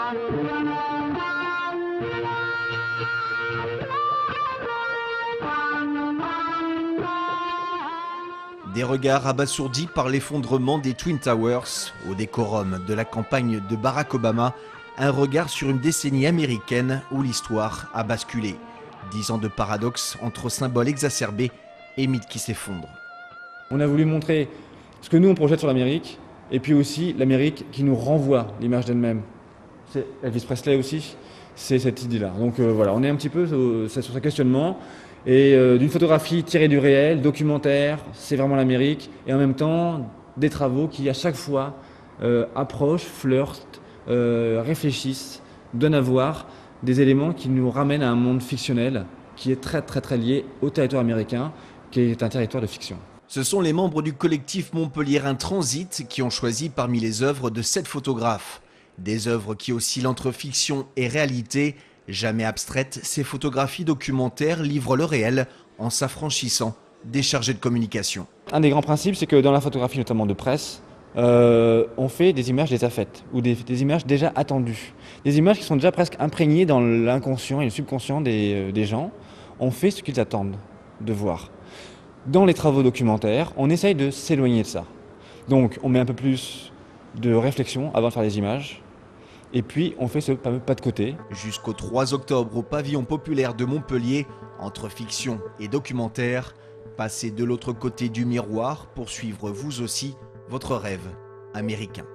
Des regards abasourdis par l'effondrement des Twin Towers, au décorum de la campagne de Barack Obama, un regard sur une décennie américaine où l'histoire a basculé. 10 ans de paradoxe entre symboles exacerbés et mythes qui s'effondrent. On a voulu montrer ce que nous on projette sur l'Amérique, et puis aussi l'Amérique qui nous renvoie l'image d'elle-même. C'est Elvis Presley aussi, c'est cette idée-là. Donc voilà, on est un petit peu sur ce questionnement. Et d'une photographie tirée du réel, documentaire, c'est vraiment l'Amérique, et en même temps des travaux qui à chaque fois approchent, flirtent, réfléchissent, donnent à voir des éléments qui nous ramènent à un monde fictionnel qui est très très très lié au territoire américain, qui est un territoire de fiction. Ce sont les membres du collectif Montpelliérain Transit qui ont choisi parmi les œuvres de 7 photographes. Des œuvres qui oscillent entre fiction et réalité. Jamais abstraites, ces photographies documentaires livrent le réel en s'affranchissant des chargés de communication. Un des grands principes, c'est que dans la photographie, notamment de presse, on fait des images déjà faites ou des images déjà attendues. Des images qui sont déjà presque imprégnées dans l'inconscient et le subconscient des gens. On fait ce qu'ils attendent de voir. Dans les travaux documentaires, on essaye de s'éloigner de ça. Donc on met un peu plus de réflexion avant de faire des images. Et puis, on fait ce fameux pas de côté. Jusqu'au 3 octobre au pavillon populaire de Montpellier, entre fiction et documentaire, passez de l'autre côté du miroir pour suivre vous aussi votre rêve américain.